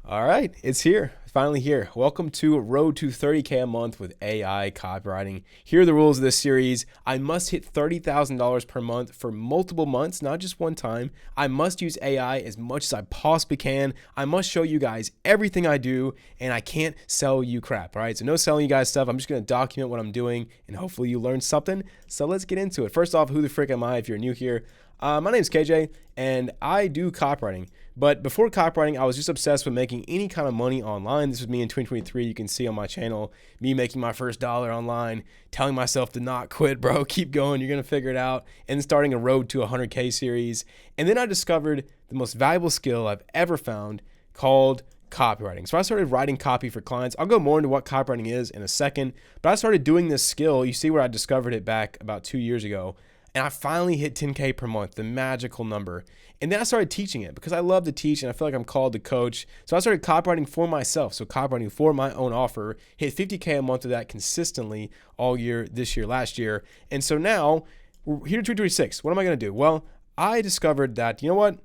All right, it's here. Finally here. Welcome to Road to 30K a month with AI Copywriting. Here are the rules of this series. I must hit $30,000 per month for multiple months, not just one time. I must use AI as much as I possibly can. I must show you guys everything I do, and I can't sell you crap, all right? So no selling you guys stuff. I'm just going to document what I'm doing, and hopefully you learn something. So let's get into it. First off, who the frick am I if you're new here? My name is KJ, and I do copywriting. But before copywriting, I was just obsessed with making any kind of money online. This was me in 2023. You can see on my channel, me making my first dollar online, telling myself to not quit, bro. Keep going. You're going to figure it out. And starting a Road to 100K series. And then I discovered the most valuable skill I've ever found called copywriting. So I started writing copy for clients. I'll go more into what copywriting is in a second. But I started doing this skill. You see where I discovered it back about 2 years ago. And I finally hit 10K per month, the magical number. And then I started teaching it because I love to teach and I feel like I'm called to coach. So I started copywriting for myself. So copywriting for my own offer, hit 50K a month of that consistently all year, this year, last year. And so now we're here 2026. What am I going to do? Well, I discovered that, you know what?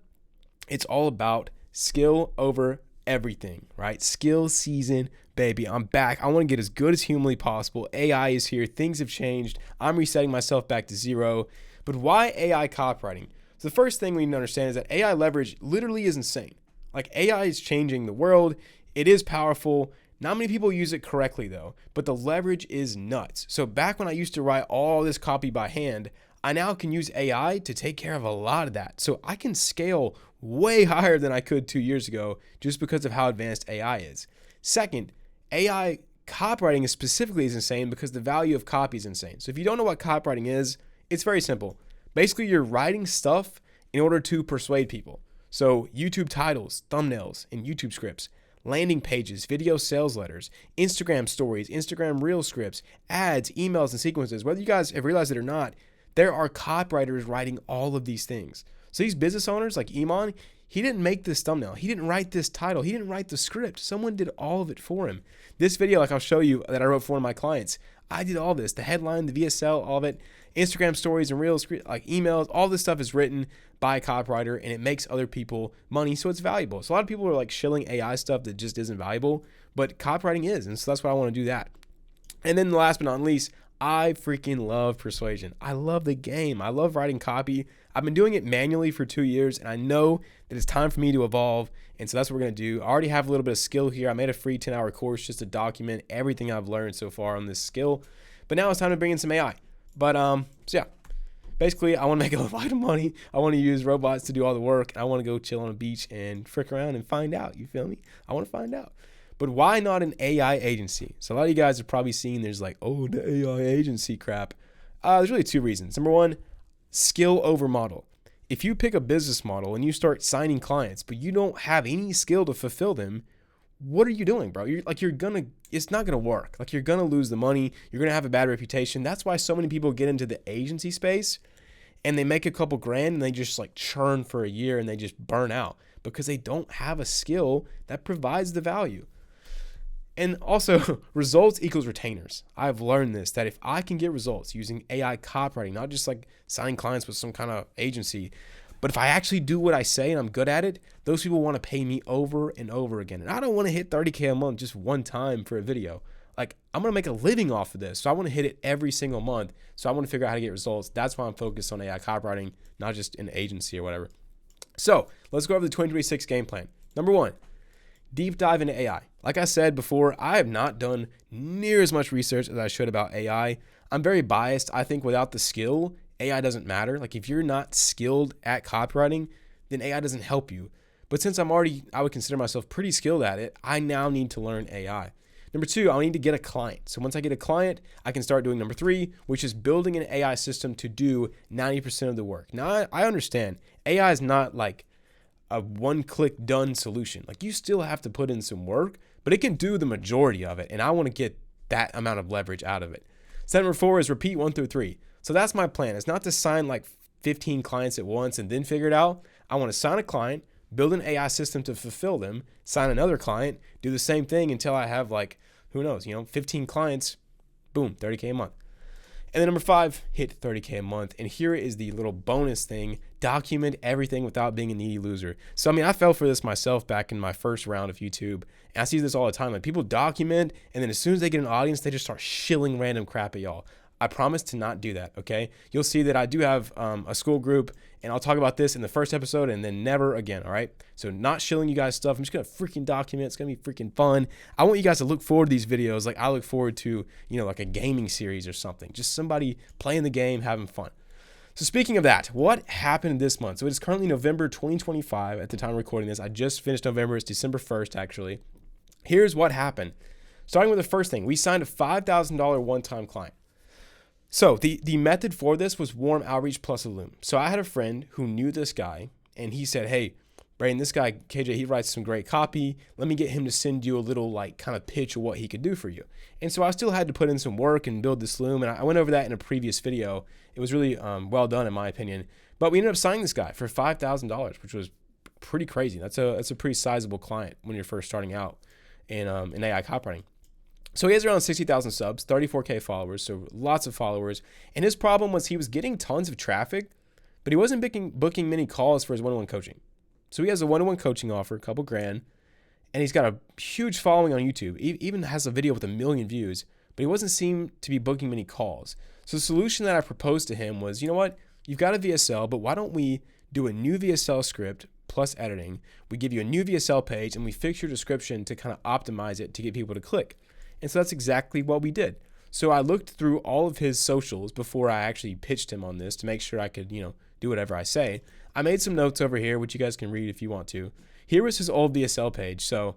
It's all about skill over everything, right? Skill season, baby. I'm back. I want to get as good as humanly possible. AI is here. Things have changed. I'm resetting myself back to zero. But why AI copywriting? So the first thing we need to understand is that AI leverage literally is insane. Like AI is changing the world. It is powerful. Not many people use it correctly though, but the leverage is nuts. So back when I used to write all this copy by hand, I now can use AI to take care of a lot of that. So I can scale way higher than I could 2 years ago just because of how advanced AI is. Second, AI copywriting is specifically is insane because the value of copy is insane. So if you don't know what copywriting is, it's very simple. Basically, you're writing stuff in order to persuade people. So YouTube titles, thumbnails, and YouTube scripts, landing pages, video sales letters, Instagram stories, Instagram reel scripts, ads, emails, and sequences. Whether you guys have realized it or not, there are copywriters writing all of these things. So these business owners like Iman, he didn't make this thumbnail. He didn't write this title. He didn't write the script. Someone did all of it for him. This video, like I'll show you, that I wrote for one of my clients, I did all this. The headline, the VSL, all of it. Instagram stories and reels, like emails, all this stuff is written by a copywriter and it makes other people money, so it's valuable. So a lot of people are like shilling AI stuff that just isn't valuable, but copywriting is, and so that's why I want to do that. And then last but not least, I freaking love persuasion. I love the game. I love writing copy. I've been doing it manually for 2 years, and I know that it's time for me to evolve, and so that's what we're going to do. I already have a little bit of skill here. I made a free 10-hour course just to document everything I've learned so far on this skill, but now it's time to bring in some AI. But so yeah, basically I want to make a lot of money. I want to use robots to do all the work. I want to go chill on a beach and frick around and find out. You feel me? I want to find out. But why not an AI agency? So a lot of you guys have probably seen there's like, oh, the AI agency crap. There's really two reasons. Number one, skill over model. If you pick a business model and you start signing clients, but you don't have any skill to fulfill them, what are you doing, bro? It's not gonna work. Like you're gonna lose the money. You're gonna have a bad reputation. That's why so many people get into the agency space and they make a couple grand and they just like churn for a year and they just burn out because they don't have a skill that provides the value. And also, results equals retainers. I've learned this, that if I can get results using AI copywriting, not just like signing clients with some kind of agency, but if I actually do what I say and I'm good at it, those people want to pay me over and over again. And I don't want to hit 30K a month just one time for a video. Like I'm going to make a living off of this. So I want to hit it every single month. So I want to figure out how to get results. That's why I'm focused on AI copywriting, not just an agency or whatever. So let's go over the 2026 game plan. Number one, deep dive into AI. Like I said before, I have not done near as much research as I should about AI. I'm very biased. I think without the skill, AI doesn't matter. Like if you're not skilled at copywriting, then AI doesn't help you. But since I would consider myself pretty skilled at it, I now need to learn AI. Number two, I need to get a client. So once I get a client, I can start doing number three, which is building an AI system to do 90% of the work. Now, I understand AI is not like a one-click done solution. Like you still have to put in some work, but it can do the majority of it. And I want to get that amount of leverage out of it. Step number four is repeat 1 through 3. So that's my plan. It's not to sign like 15 clients at once and then figure it out. I want to sign a client, build an AI system to fulfill them, sign another client, do the same thing until I have like, who knows, 15 clients, boom, 30K a month. And then number 5, hit 30K a month. And here is the little bonus thing: document everything without being a needy loser. So, I mean, I fell for this myself back in my first round of YouTube. And I see this all the time. Like, people document, and then as soon as they get an audience, they just start shilling random crap at y'all. I promise to not do that, okay? You'll see that I do have a school group, and I'll talk about this in the first episode and then never again, all right? So not shilling you guys stuff. I'm just going to freaking document. It's going to be freaking fun. I want you guys to look forward to these videos like I look forward to, like a gaming series or something. Just somebody playing the game, having fun. So speaking of that, what happened this month? So it is currently November 2025 at the time of recording this. I just finished November. It's December 1st, actually. Here's what happened. Starting with the first thing, we signed a $5,000 one-time client. So the method for this was warm outreach plus a loom. So I had a friend who knew this guy, and he said, hey, Brayden, this guy, KJ, he writes some great copy. Let me get him to send you a little kind of pitch of what he could do for you. And so I still had to put in some work and build this loom. And I went over that in a previous video. It was really well done, in my opinion. But we ended up signing this guy for $5,000, which was pretty crazy. That's a pretty sizable client when you're first starting out in AI copywriting. So he has around 60,000 subs, 34K followers, so lots of followers. And his problem was he was getting tons of traffic, but he wasn't booking many calls for his one-on-one coaching. So he has a one-on-one coaching offer, a couple grand, and he's got a huge following on YouTube. He even has a video with 1 million views, but he wasn't seem to be booking many calls. So the solution that I proposed to him was, you know what? You've got a VSL, but why don't we do a new VSL script plus editing? We give you a new VSL page, and we fix your description to kind of optimize it to get people to click. And so that's exactly what we did. So I looked through all of his socials before I actually pitched him on this to make sure I could, do whatever I say. I made some notes over here, which you guys can read if you want to. Here was his old VSL page. So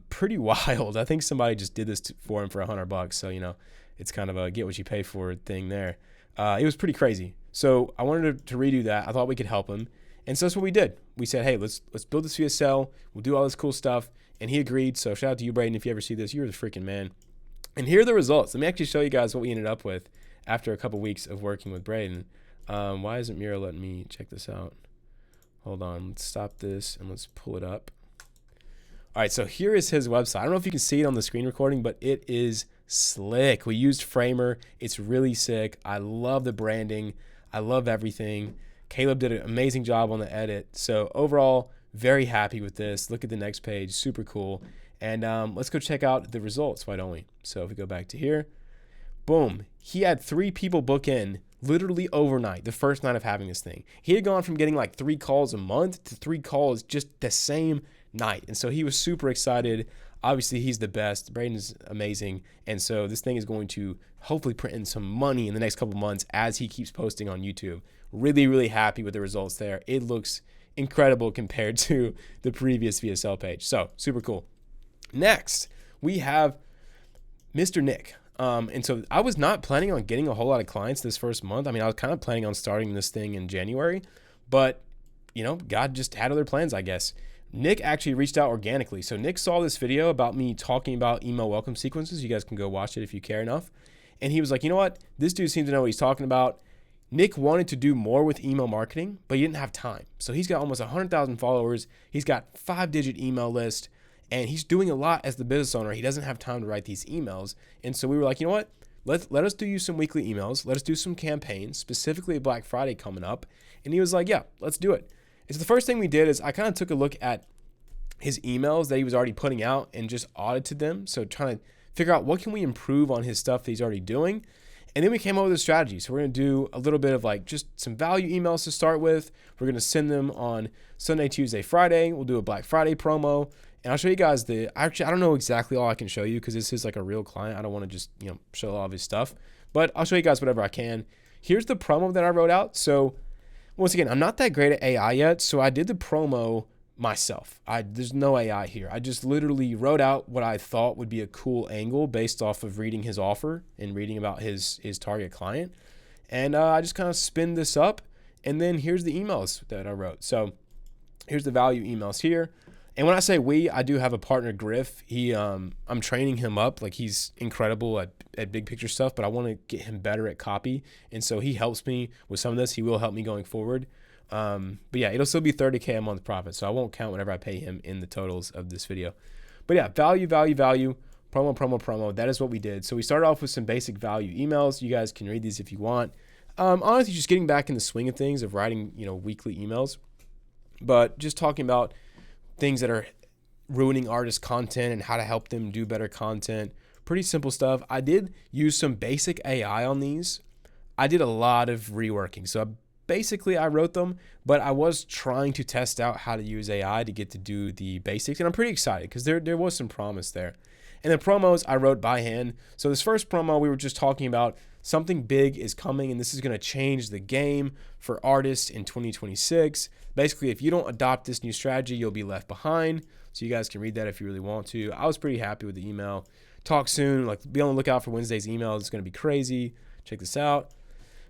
pretty wild. I think somebody just did this for him for $100. So, it's kind of a get what you pay for thing there. It was pretty crazy. So I wanted to redo that. I thought we could help him. And so that's what we did. We said, hey, let's build this VSL. We'll do all this cool stuff. And he agreed. So shout out to you, Brayden. If you ever see this, you're the freaking man. And here are the results. Let me actually show you guys what we ended up with after a couple weeks of working with Brayden. Why isn't Mira letting me check this out? Hold on. Let's stop this and let's pull it up. All right. So here is his website. I don't know if you can see it on the screen recording, but it is slick. We used Framer. It's really sick. I love the branding. I love everything. Caleb did an amazing job on the edit. So overall, very happy with this. Look at the next page. Super cool. And let's go check out the results. Why don't we? So if we go back to here, boom. He had 3 people book in literally overnight, the first night of having this thing. He had gone from getting like 3 calls a month to 3 calls just the same night. And so he was super excited. Obviously, he's the best. Brayden's amazing. And so this thing is going to hopefully print in some money in the next couple months as he keeps posting on YouTube. Really, really happy with the results there. It looks incredible compared to the previous VSL page. So super cool. Next, we have Mr. Nick. And so I was not planning on getting a whole lot of clients this first month. I mean, I was kind of planning on starting this thing in January, but God just had other plans, I guess. Nick actually reached out organically. So Nick saw this video about me talking about email welcome sequences. You guys can go watch it if you care enough. And he was like, you know what? This dude seems to know what he's talking about. Nick wanted to do more with email marketing, but he didn't have time. So he's got almost 100,000 followers. He's got 5-digit email list, and he's doing a lot as the business owner. He doesn't have time to write these emails. And so we were like, you know what? Let us do you some weekly emails. Let us do some campaigns, specifically Black Friday coming up. And he was like, yeah, let's do it. And so the first thing we did is I kind of took a look at his emails that he was already putting out and just audited them. So trying to figure out what can we improve on his stuff that he's already doing. And then we came up with a strategy. So we're going to do a little bit of just some value emails to start with. We're going to send them on Sunday, Tuesday, Friday. We'll do a Black Friday promo. And I'll show you guys I don't know exactly all I can show you because this is like a real client. I don't want to just, show all of his stuff. But I'll show you guys whatever I can. Here's the promo that I wrote out. So once again, I'm not that great at AI yet. So I did the promo myself. There's no AI here. I just literally wrote out what I thought would be a cool angle based off of reading his offer and reading about his target client. And I just kind of spin this up. And then here's the emails that I wrote. So here's the value emails here. And when I say we, I do have a partner, Griff. I'm training him up. He's incredible at big picture stuff, but I want to get him better at copy. And so he helps me with some of this. He will help me going forward. But yeah, it'll still be 30K a month profit. So I won't count whatever I pay him in the totals of this video. But yeah, value, promo. That is what we did. So we started off with some basic value emails. You guys can read these if you want. Honestly, just getting back in the swing of things of writing, weekly emails, but just talking about things that are ruining artist content and how to help them do better content. Pretty simple stuff. I did use some basic AI on these. I did a lot of reworking. So basically I wrote them, but I was trying to test out how to use AI to get to do the basics. And I'm pretty excited because there was some promise there. And the promos I wrote by hand. So this first promo, we were just talking about something big is coming and this is going to change the game for artists in 2026. Basically, if you don't adopt this new strategy, you'll be left behind. So you guys can read that if you really want to. I was pretty happy with the email. Talk soon. Be on the lookout for Wednesday's email. It's going to be crazy. Check this out.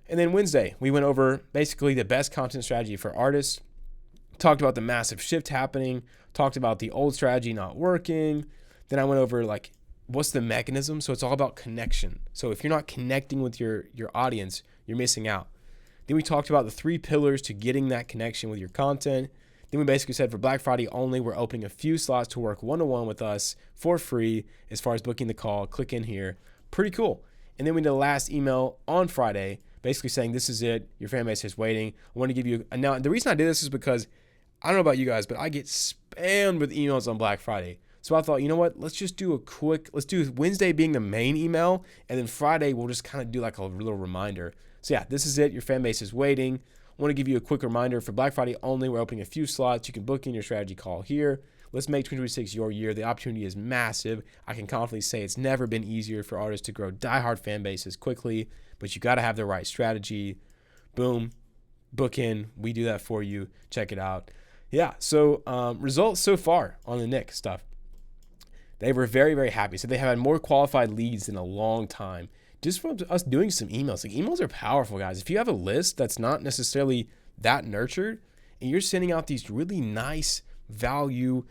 And then Wednesday, we went over basically the best content strategy for artists. Talked about the massive shift happening. Talked about the old strategy not working. Then I went over what's the mechanism? So it's all about connection. So if you're not connecting with your audience, you're missing out. Then we talked about the 3 pillars to getting that connection with your content. Then we basically said for Black Friday only, we're opening a few slots to work one-on-one with us for free as far as booking the call. Click in here. Pretty cool. And then we did the last email on Friday, basically saying this is it. Your fan base is waiting. I want to give you – now the reason I did this is because I don't know about you guys, but I get spammed with emails on Black Friday. So I thought, you know what? Let's just do let's do Wednesday being the main email, and then Friday we'll just kind of do a little reminder. So yeah, this is it. Your fan base is waiting. I want to give you a quick reminder for Black Friday only. We're opening a few slots. You can book in your strategy call here. Let's make 2026 your year. The opportunity is massive. I can confidently say it's never been easier for artists to grow diehard fan bases quickly, but you got to have the right strategy. Boom, book in. We do that for you. Check it out. Yeah, so results so far on the Nick stuff. They were very, very happy. So they have had more qualified leads in a long time. Just from us doing some emails. Emails are powerful, guys. If you have a list that's not necessarily that nurtured, and you're sending out these really nice value,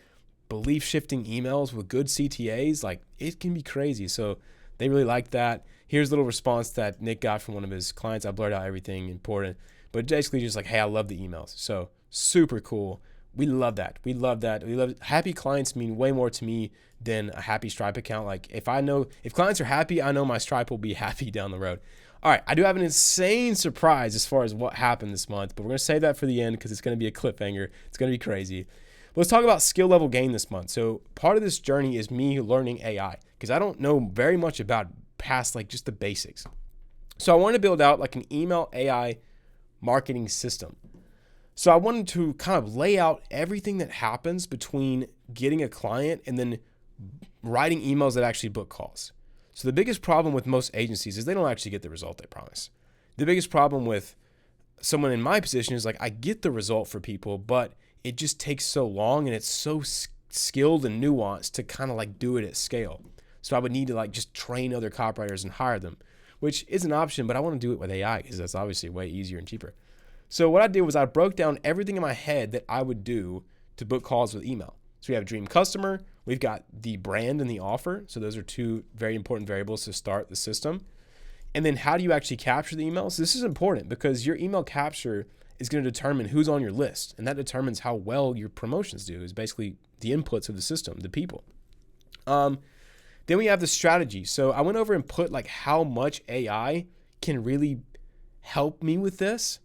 belief-shifting emails with good CTAs, it can be crazy. So they really like that. Here's a little response that Nick got from one of his clients. I blurred out everything important. But basically just hey, I love the emails. So super cool. We love that. We love happy clients mean way more to me than a happy Stripe account. If clients are happy, I know my Stripe will be happy down the road. All right, I do have an insane surprise as far as what happened this month, but we're going to save that for the end because it's going to be a cliffhanger. It's going to be crazy. Let's talk about skill level gain this month. So part of this journey is me learning AI because I don't know very much about past just the basics. So I want to build out an email AI marketing system. So I wanted to kind of lay out everything that happens between getting a client and then writing emails that actually book calls. So the biggest problem with most agencies is they don't actually get the result they promise. The biggest problem with someone in my position is I get the result for people, but it just takes so long and it's so skilled and nuanced to kind of do it at scale. So I would need to just train other copywriters and hire them, which is an option, but I want to do it with AI because that's obviously way easier and cheaper. So what I did was I broke down everything in my head that I would do to book calls with email. So we have dream customer, we've got the brand and the offer. So those are 2 very important variables to start the system. And then how do you actually capture the emails? This is important because your email capture is going to determine who's on your list. And that determines how well your promotions do, is basically the inputs of the system, the people. Then we have the strategy. So I went over and put how much AI can really help me with this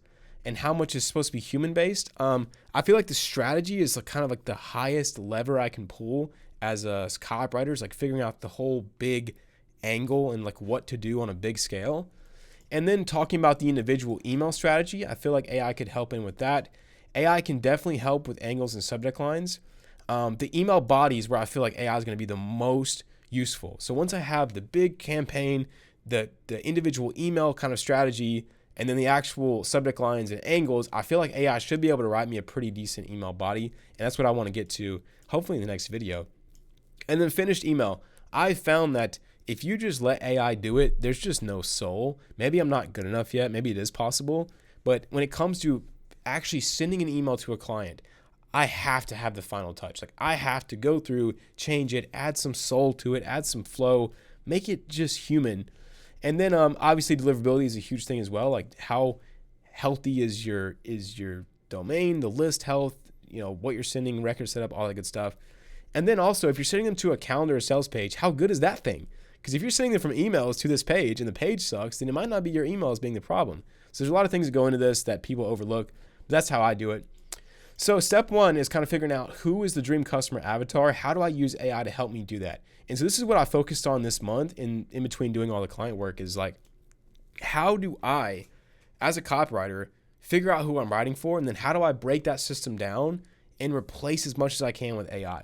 and how much is supposed to be human-based. I feel the strategy is kind of the highest lever I can pull as a copywriter, is figuring out the whole big angle and what to do on a big scale. And then talking about the individual email strategy, I feel AI could help in with that. AI can definitely help with angles and subject lines. The email bodies where I feel AI is going to be the most useful. So once I have the big campaign, the individual email kind of strategy, and then the actual subject lines and angles, I feel AI should be able to write me a pretty decent email body. And that's what I want to get to, hopefully in the next video. And then finished email. I found that if you just let AI do it, there's just no soul. Maybe I'm not good enough yet. Maybe it is possible. But when it comes to actually sending an email to a client, I have to have the final touch. I have to go through, change it, add some soul to it, add some flow, make it just human. And then obviously deliverability is a huge thing as well. How healthy is your domain, the list health, what you're sending, record setup, all that good stuff. And then also, if you're sending them to a calendar or sales page, how good is that thing? Because if you're sending them from emails to this page and the page sucks, then it might not be your emails being the problem. So there's a lot of things that go into this that people overlook. But that's how I do it. So step one is kind of figuring out who is the dream customer avatar. How do I use AI to help me do that? And so this is what I focused on this month in between doing all the client work is like, how do I, as a copywriter, figure out who I'm writing for? And then how do I break that system down and replace as much as I can with AI?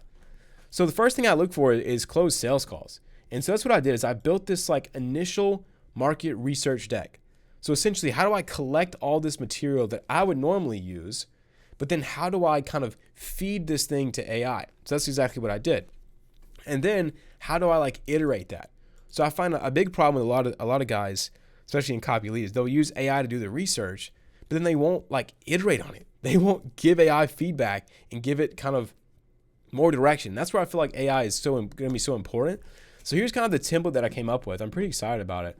So the first thing I look for is closed sales calls. And so that's what I did is I built this like initial market research deck. So essentially, how do I collect all this material that I would normally use, but then how do I kind of feed this thing to AI? So that's exactly what I did. And then how do I like iterate that? So I find a big problem with a lot of guys, especially in copy leads, they'll use AI to do the research, but then they won't like iterate on it. They won't give AI feedback and give it kind of more direction. That's where I feel like AI is going to be so important. So here's kind of the template that I came up with. I'm pretty excited about it.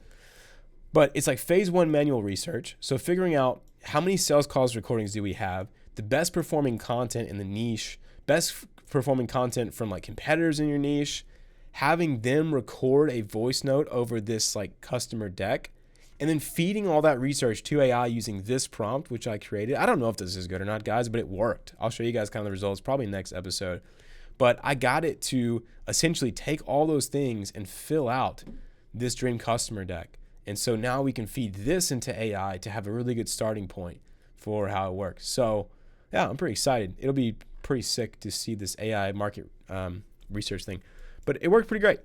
But it's like phase one manual research. So figuring out how many sales calls recordings do we have, the best performing content in the niche, best performing content from like competitors in your niche, having them record a voice note over this like customer deck, and then feeding all that research to AI using this prompt, which I created. I don't know if this is good or not, guys, but it worked. I'll show you guys kind of the results probably next episode. But I got it to essentially take all those things and fill out this dream customer deck. And so now we can feed this into AI to have a really good starting point for how it works. So yeah, I'm pretty excited. It'll be pretty sick to see this AI market research thing. But it worked pretty great.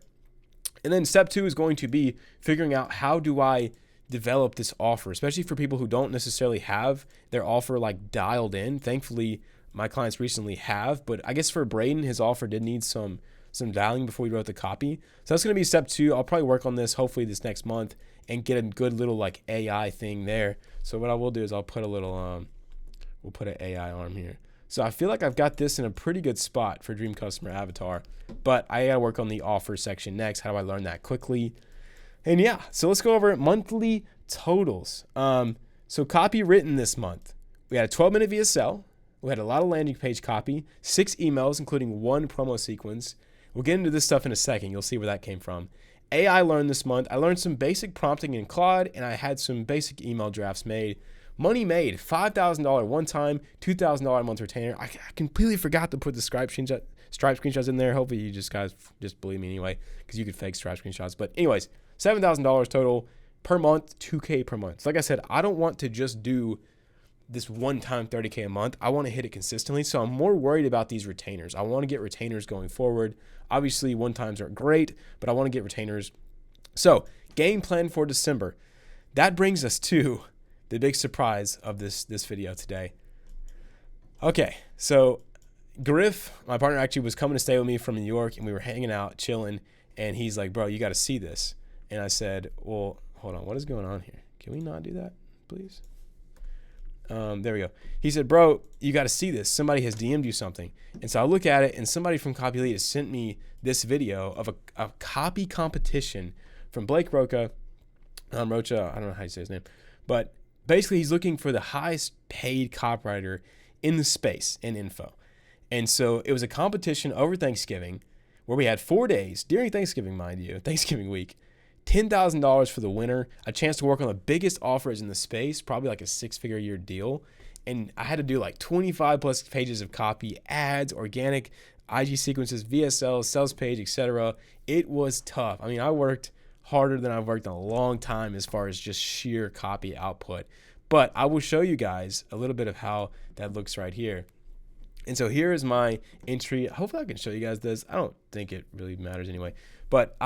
And then step two is going to be figuring out how do I develop this offer, especially for people who don't necessarily have their offer like dialed in. Thankfully, my clients recently have, but I guess for Braden, his offer did need some dialing before we wrote the copy. So that's going to be step two. I'll probably work on this hopefully this next month and get a good little like AI thing there. So what I will do is I'll put a little, we'll put an AI arm here. So I feel like I've got this in a pretty good spot for Dream Customer Avatar, but I gotta work on the offer section next. How do I learn that quickly? And yeah, so let's go over monthly totals. So copy written this month. We had a 12-minute VSL. We had a lot of landing page copy, 6 emails, including 1 promo sequence. We'll get into this stuff in a second. You'll see where that came from. AI learned this month. I learned some basic prompting in Claude, and I had some basic email drafts made. Money made, $5,000 one time, $2,000 a month retainer. I completely forgot to put the Stripe screenshots in there. Hopefully you guys just believe me anyway, because you could fake Stripe screenshots. But anyways, $7,000 total per month, $2K per month. So like I said, I don't want to just do this one-time $30K a month. I want to hit it consistently. So I'm more worried about these retainers. I want to get retainers going forward. Obviously, one-times are great, but I want to get retainers. So game plan for December. That brings us to the big surprise of this video today. Okay, so Griff, my partner, actually was coming to stay with me from New York, and we were hanging out, chilling, and he's like, bro, you got to see this. And I said, well, hold on, what is going on here? Can we not do that, please? There we go. He said, bro, you got to see this. Somebody has DM'd you something. And so I look at it, and somebody from CopyLead has sent me this video of a copy competition from Blake Rocha. Rocha, I don't know how you say his name. But basically, he's looking for the highest paid copywriter in the space in info. And so it was a competition over Thanksgiving where we had 4 days, during Thanksgiving, mind you, Thanksgiving week, $10,000 for the winner, a chance to work on the biggest offers in the space, probably like a 6-figure a year deal. And I had to do like 25 plus pages of copy, ads, organic, IG sequences, VSLs, sales page, etc. It was tough. I mean, I worked harder than I've worked in a long time as far as just sheer copy output. But I will show you guys a little bit of how that looks right here. And so here is my entry. Hopefully I can show you guys this. I don't think it really matters anyway. But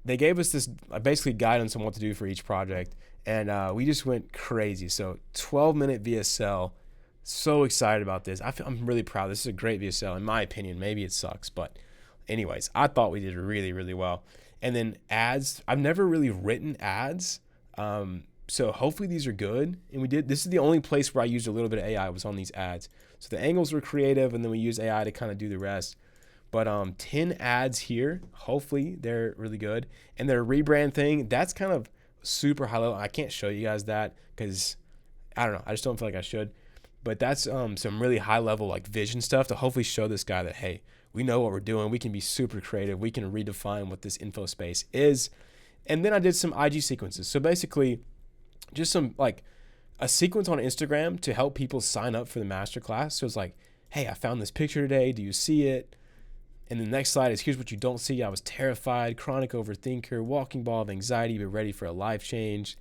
they gave us this basically guidance on what to do for each project, and we just went crazy. So 12-minute VSL, so excited about this. I'm really proud. This is a great VSL in my opinion. Maybe it sucks, but anyways, I thought we did really, really well. And then ads, I've never really written ads, so hopefully these are good. And we did. This is the only place where I used a little bit of AI was on these ads. So the angles were creative, and then we used AI to kind of do the rest. But 10 ads here, hopefully they're really good. And their rebrand thing, that's kind of super high level. I can't show you guys that because, I don't know, I just don't feel like I should. But that's some really high level like vision stuff to hopefully show this guy that, hey, We know what we're doing. We can be super creative. We can redefine what this info space is. And then I did some IG sequences. So basically, just some like a sequence on Instagram to help people sign up for the masterclass. So it's like, hey, I found this picture today. Do you see it? And the next slide is, here's what you don't see. I was terrified, chronic overthinker, walking ball of anxiety, but ready for a life change.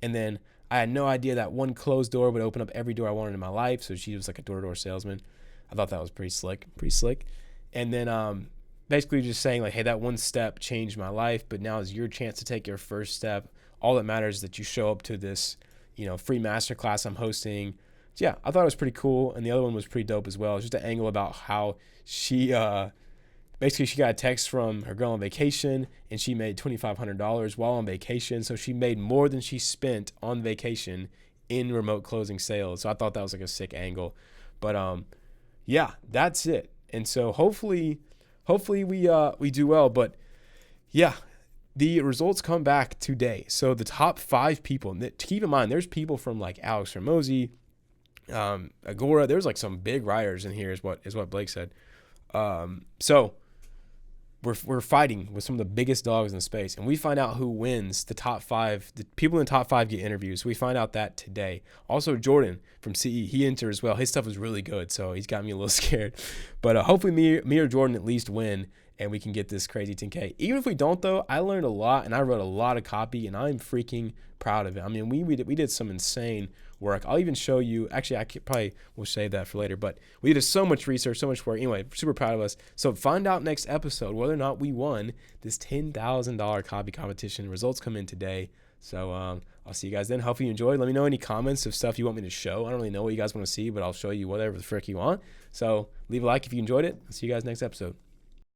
And then I had no idea that one closed door would open up every door I wanted in my life. So she was like a door-to-door salesman. I thought that was pretty slick. And then basically just saying like, hey, that one step changed my life, but now is your chance to take your first step. All that matters is that you show up to this, free masterclass I'm hosting. So yeah, I thought it was pretty cool. And the other one was pretty dope as well. It's just an angle about how she, basically she got a text from her girl on vacation and she made $2,500 while on vacation. So she made more than she spent on vacation in remote closing sales. So I thought that was like a sick angle. But yeah, that's it. And so hopefully we do well. But yeah, the results come back today. So the top 5 people, keep in mind, there's people from like Alex Hormozy, Agora. There's like some big writers in here is what Blake said. So we're fighting with some of the biggest dogs in the space, and we find out who wins the top 5. The people in the top 5 get interviews. We find out that today. Also, Jordan from CE, he entered as well. His stuff is really good, so he's got me a little scared. But hopefully me or Jordan at least win, and we can get this crazy 10K. Even if we don't, though, I learned a lot, and I wrote a lot of copy, and I'm freaking proud of it. I mean, we did some insane work. I'll even show you. Actually, probably will save that for later. But we did so much research, so much work. Anyway, super proud of us. So find out next episode whether or not we won this $10,000 copy competition. Results come in today. So I'll see you guys then. Hopefully you enjoyed. Let me know any comments of stuff you want me to show. I don't really know what you guys want to see, but I'll show you whatever the frick you want. So leave a like if you enjoyed it. I'll see you guys next episode.